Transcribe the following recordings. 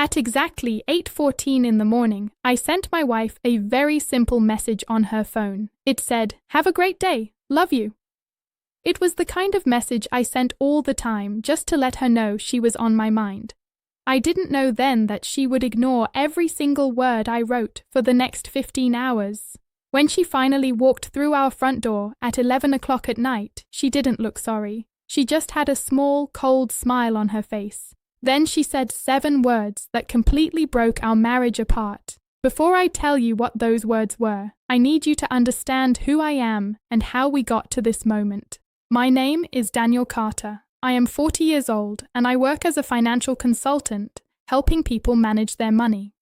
At exactly 8:14 in the morning, I sent my wife a very simple message on her phone. It said, "Have a great day. Love you." It was the kind of message I sent all the time just to let her know she was on my mind. I didn't know then that she would ignore every single word I wrote for the next 15 hours. When she finally walked through our front door at 11 o'clock at night, she didn't look sorry. She just had a small, cold smile on her face. Then she said 7 words that completely broke our marriage apart. Before I tell you what those words were, I need you to understand who I am and how we got to this moment. My name is Daniel Carter. I am 40 years old and I work as a financial consultant, helping people manage their money.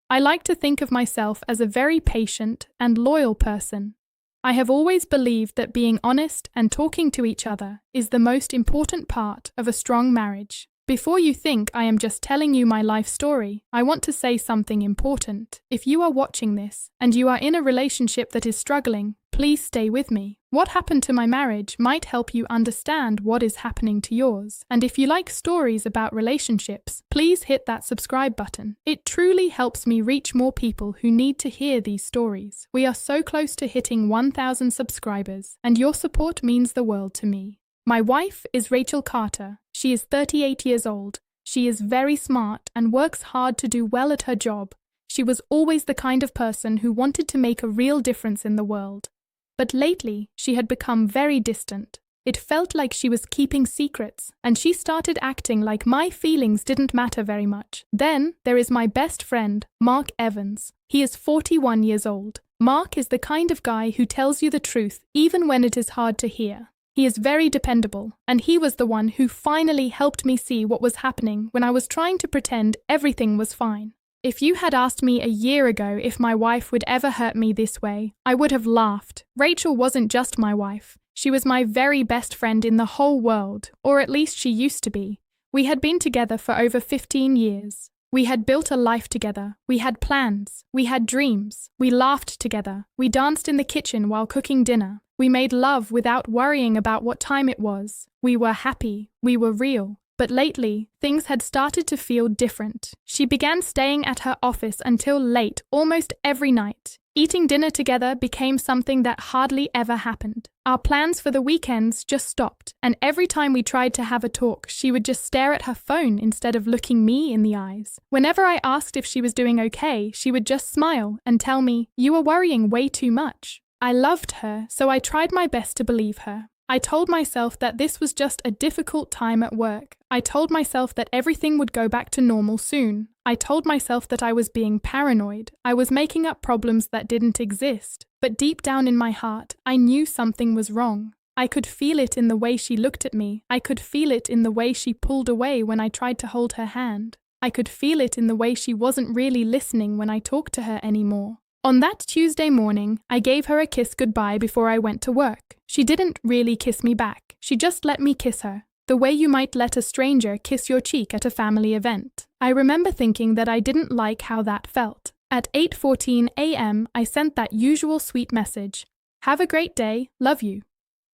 I like to think of myself as a very patient and loyal person. I have always believed that being honest and talking to each other is the most important part of a strong marriage. Before you think I am just telling you my life story, I want to say something important. If you are watching this and you are in a relationship that is struggling, please stay with me. What happened to my marriage might help you understand what is happening to yours. And if you like stories about relationships, please hit that subscribe button. It truly helps me reach more people who need to hear these stories. We are so close to hitting 1,000 subscribers, and your support means the world to me. My wife is Rachel Carter. She is 38 years old. She is very smart and works hard to do well at her job. She was always the kind of person who wanted to make a real difference in the world. But lately, she had become very distant. It felt like she was keeping secrets, and she started acting like my feelings didn't matter very much. Then, there is my best friend, Mark Evans. He is 41 years old. Mark is the kind of guy who tells you the truth, even when it is hard to hear. He is very dependable, and he was the one who finally helped me see what was happening when I was trying to pretend everything was fine. If you had asked me a year ago if my wife would ever hurt me this way, I would have laughed. Rachel wasn't just my wife. She was my very best friend in the whole world, or at least she used to be. We had been together for over 15 years. We had built a life together. We had plans. We had dreams. We laughed together. We danced in the kitchen while cooking dinner. We made love without worrying about what time it was. We were happy. We were real. But lately, things had started to feel different. She began staying at her office until late almost every night. Eating dinner together became something that hardly ever happened. Our plans for the weekends just stopped, and every time we tried to have a talk, she would just stare at her phone instead of looking me in the eyes. Whenever I asked if she was doing okay, she would just smile and tell me, "You are worrying way too much." I loved her, so I tried my best to believe her. I told myself that this was just a difficult time at work. I told myself that everything would go back to normal soon. I told myself that I was being paranoid. I was making up problems that didn't exist. But deep down in my heart, I knew something was wrong. I could feel it in the way she looked at me. I could feel it in the way she pulled away when I tried to hold her hand. I could feel it in the way she wasn't really listening when I talked to her anymore. On that Tuesday morning, I gave her a kiss goodbye before I went to work. She didn't really kiss me back. She just let me kiss her, the way you might let a stranger kiss your cheek at a family event. I remember thinking that I didn't like how that felt. At 8:14 a.m., I sent that usual sweet message, "Have a great day, love you."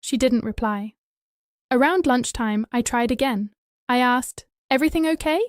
She didn't reply. Around lunchtime, I tried again. I asked, "Everything okay?"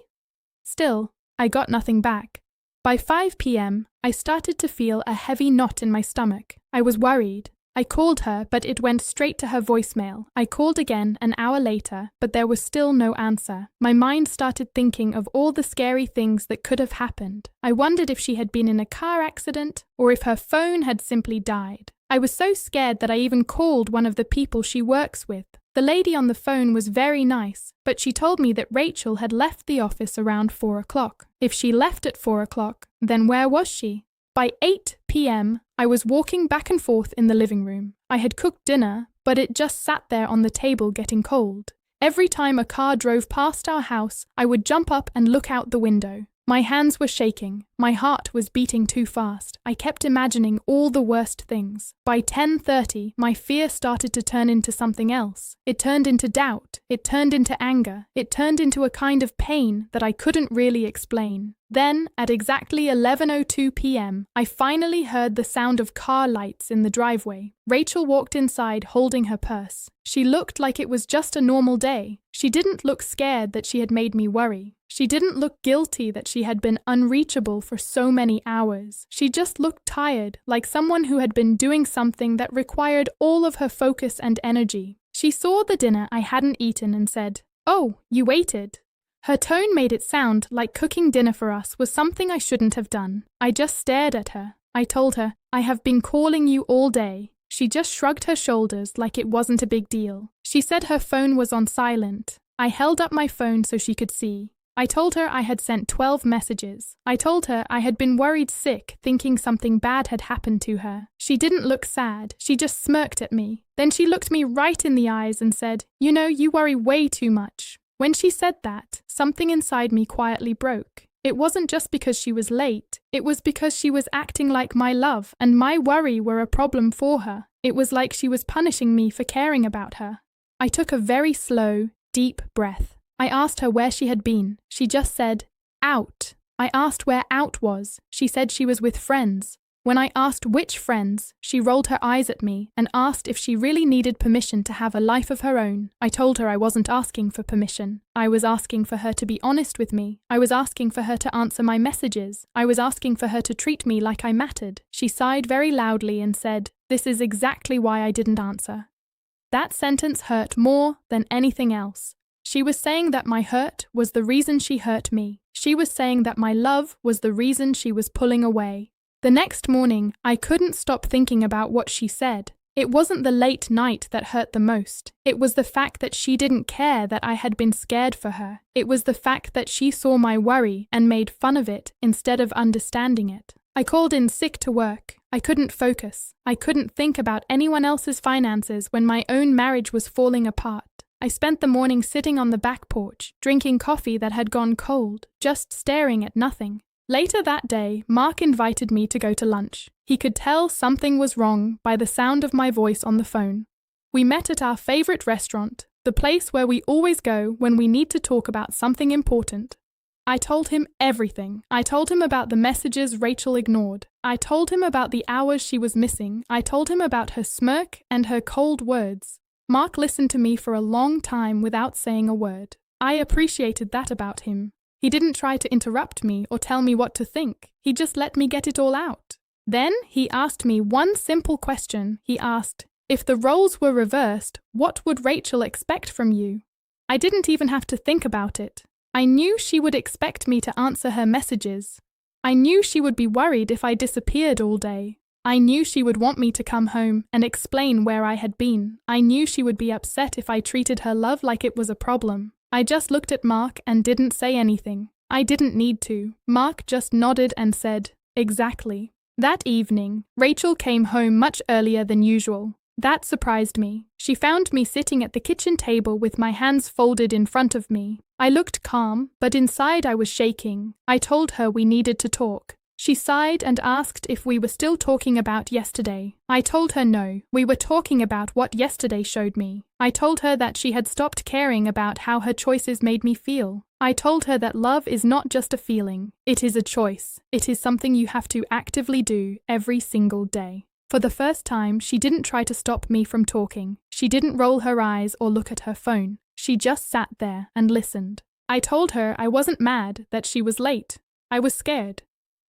Still, I got nothing back. By 5 p.m., I started to feel a heavy knot in my stomach. I was worried. I called her, but it went straight to her voicemail. I called again an hour later, but there was still no answer. My mind started thinking of all the scary things that could have happened. I wondered if she had been in a car accident, or if her phone had simply died. I was so scared that I even called one of the people she works with. The lady on the phone was very nice, but she told me that Rachel had left the office around 4 o'clock. If she left at 4 o'clock, then where was she? By 8 p.m., I was walking back and forth in the living room. I had cooked dinner, but it just sat there on the table getting cold. Every time a car drove past our house, I would jump up and look out the window. My hands were shaking. My heart was beating too fast. I kept imagining all the worst things. By 10:30, my fear started to turn into something else. It turned into doubt. It turned into anger. It turned into a kind of pain that I couldn't really explain. Then, at exactly 11:02 p.m., I finally heard the sound of car lights in the driveway. Rachel walked inside holding her purse. She looked like it was just a normal day. She didn't look scared that she had made me worry. She didn't look guilty that she had been unreachable for so many hours. She just looked tired, like someone who had been doing something that required all of her focus and energy. She saw the dinner I hadn't eaten and said, "Oh, you waited." Her tone made it sound like cooking dinner for us was something I shouldn't have done. I just stared at her. I told her, "I have been calling you all day." She just shrugged her shoulders like it wasn't a big deal. She said her phone was on silent. I held up my phone so she could see. I told her I had sent 12 messages. I told her I had been worried sick, thinking something bad had happened to her. She didn't look sad. She just smirked at me. Then she looked me right in the eyes and said, "You know, you worry way too much." When she said that, something inside me quietly broke. It wasn't just because she was late. It was because she was acting like my love and my worry were a problem for her. It was like she was punishing me for caring about her. I took a very slow, deep breath. I asked her where she had been. She just said, "Out." I asked where out was. She said she was with friends. When I asked which friends, she rolled her eyes at me and asked if she really needed permission to have a life of her own. I told her I wasn't asking for permission. I was asking for her to be honest with me. I was asking for her to answer my messages. I was asking for her to treat me like I mattered. She sighed very loudly and said, "This is exactly why I didn't answer." That sentence hurt more than anything else. She was saying that my hurt was the reason she hurt me. She was saying that my love was the reason she was pulling away. The next morning, I couldn't stop thinking about what she said. It wasn't the late night that hurt the most. It was the fact that she didn't care that I had been scared for her. It was the fact that she saw my worry and made fun of it instead of understanding it. I called in sick to work. I couldn't focus. I couldn't think about anyone else's finances when my own marriage was falling apart. I spent the morning sitting on the back porch, drinking coffee that had gone cold, just staring at nothing. Later that day, Mark invited me to go to lunch. He could tell something was wrong by the sound of my voice on the phone. We met at our favorite restaurant, the place where we always go when we need to talk about something important. I told him everything. I told him about the messages Rachel ignored. I told him about the hours she was missing. I told him about her smirk and her cold words. Mark listened to me for a long time without saying a word. I appreciated that about him. He didn't try to interrupt me or tell me what to think. He just let me get it all out. Then he asked me one simple question. He asked, "If the roles were reversed, what would Rachel expect from you?" I didn't even have to think about it. I knew she would expect me to answer her messages. I knew she would be worried if I disappeared all day. I knew she would want me to come home and explain where I had been. I knew she would be upset if I treated her love like it was a problem. I just looked at Mark and didn't say anything. I didn't need to. Mark just nodded and said, "Exactly." That evening, Rachel came home much earlier than usual. That surprised me. She found me sitting at the kitchen table with my hands folded in front of me. I looked calm, but inside I was shaking. I told her we needed to talk. She sighed and asked if we were still talking about yesterday. I told her no, we were talking about what yesterday showed me. I told her that she had stopped caring about how her choices made me feel. I told her that love is not just a feeling, it is a choice. It is something you have to actively do every single day. For the first time, she didn't try to stop me from talking. She didn't roll her eyes or look at her phone. She just sat there and listened. I told her I wasn't mad that she was late. I was scared.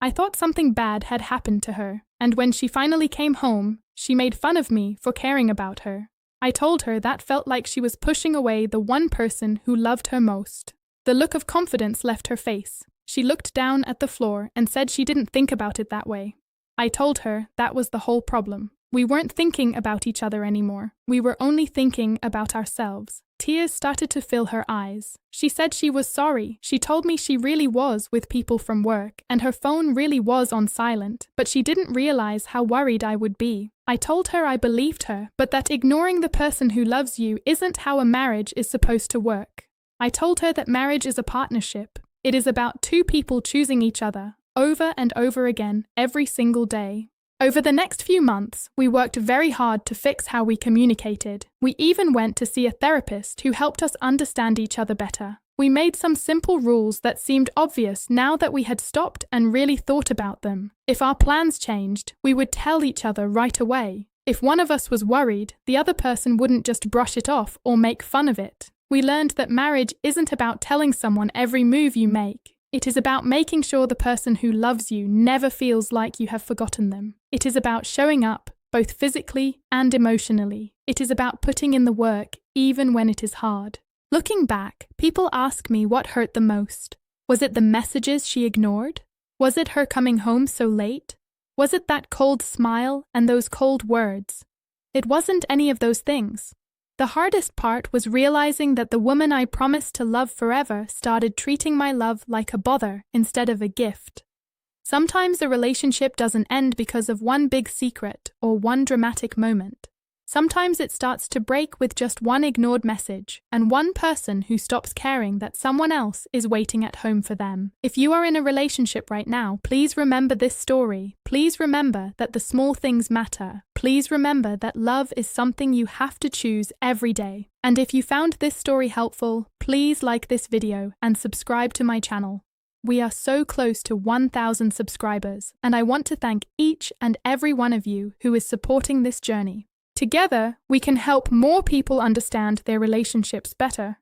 I thought something bad had happened to her, and when she finally came home, she made fun of me for caring about her. I told her that felt like she was pushing away the one person who loved her most. The look of confidence left her face. She looked down at the floor and said she didn't think about it that way. I told her that was the whole problem. We weren't thinking about each other anymore. We were only thinking about ourselves. Tears started to fill her eyes. She said she was sorry. She told me she really was with people from work, and her phone really was on silent, but she didn't realize how worried I would be. I told her I believed her, but that ignoring the person who loves you isn't how a marriage is supposed to work. I told her that marriage is a partnership. It is about two people choosing each other, over and over again, every single day. Over the next few months, we worked very hard to fix how we communicated. We even went to see a therapist who helped us understand each other better. We made some simple rules that seemed obvious now that we had stopped and really thought about them. If our plans changed, we would tell each other right away. If one of us was worried, the other person wouldn't just brush it off or make fun of it. We learned that marriage isn't about telling someone every move you make. It is about making sure the person who loves you never feels like you have forgotten them. It is about showing up, both physically and emotionally. It is about putting in the work, even when it is hard. Looking back, people ask me what hurt the most. Was it the messages she ignored? Was it her coming home so late? Was it that cold smile and those cold words? It wasn't any of those things. The hardest part was realizing that the woman I promised to love forever started treating my love like a bother instead of a gift. Sometimes a relationship doesn't end because of one big secret or one dramatic moment. Sometimes it starts to break with just one ignored message and one person who stops caring that someone else is waiting at home for them. If you are in a relationship right now, please remember this story. Please remember that the small things matter. Please remember that love is something you have to choose every day. And if you found this story helpful, please like this video and subscribe to my channel. We are so close to 1,000 subscribers, and I want to thank each and every one of you who is supporting this journey. Together, we can help more people understand their relationships better.